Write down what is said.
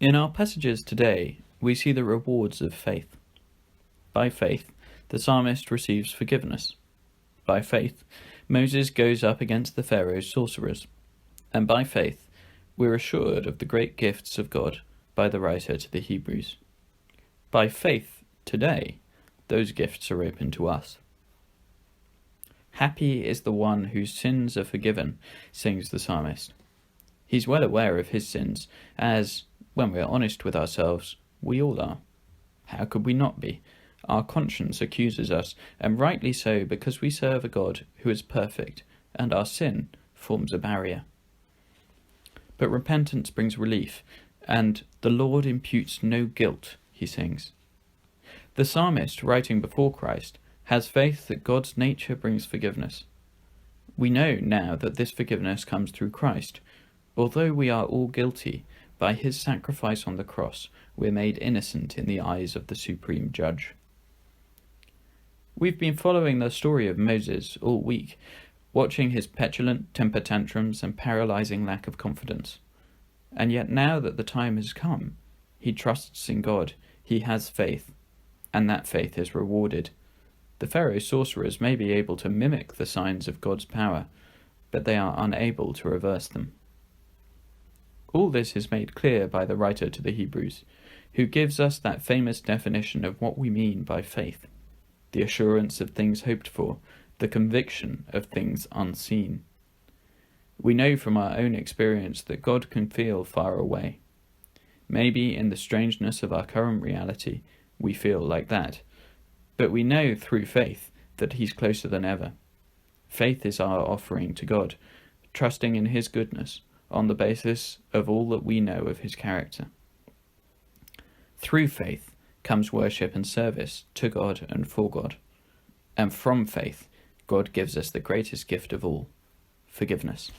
In our passages today, we see the rewards of faith. By faith, the psalmist receives forgiveness. By faith, Moses goes up against the Pharaoh's sorcerers. And by faith, we're assured of the great gifts of God by the writer to the Hebrews. By faith, today, those gifts are open to us. Happy is the one whose sins are forgiven, sings the psalmist. He's well aware of his sins, as, when we are honest with ourselves, we all are. How could we not be? Our conscience accuses us, and rightly so, because we serve a God who is perfect, and our sin forms a barrier. But repentance brings relief, and the Lord imputes no guilt, he sings. The psalmist, writing before Christ, has faith that God's nature brings forgiveness. We know now that this forgiveness comes through Christ. Although we are all guilty, by his sacrifice on the cross, we're made innocent in the eyes of the supreme judge. We've been following the story of Moses all week, watching his petulant temper tantrums and paralyzing lack of confidence. And yet now that the time has come, he trusts in God, he has faith, and that faith is rewarded. The Pharaoh's sorcerers may be able to mimic the signs of God's power, but they are unable to reverse them. All this is made clear by the writer to the Hebrews, who gives us that famous definition of what we mean by faith: the assurance of things hoped for, the conviction of things unseen. We know from our own experience that God can feel far away. Maybe in the strangeness of our current reality, we feel like that, but we know through faith that he's closer than ever. Faith is our offering to God, trusting in his goodness, on the basis of all that we know of his character. Through faith comes worship and service to God and for God. And from faith, God gives us the greatest gift of all, forgiveness.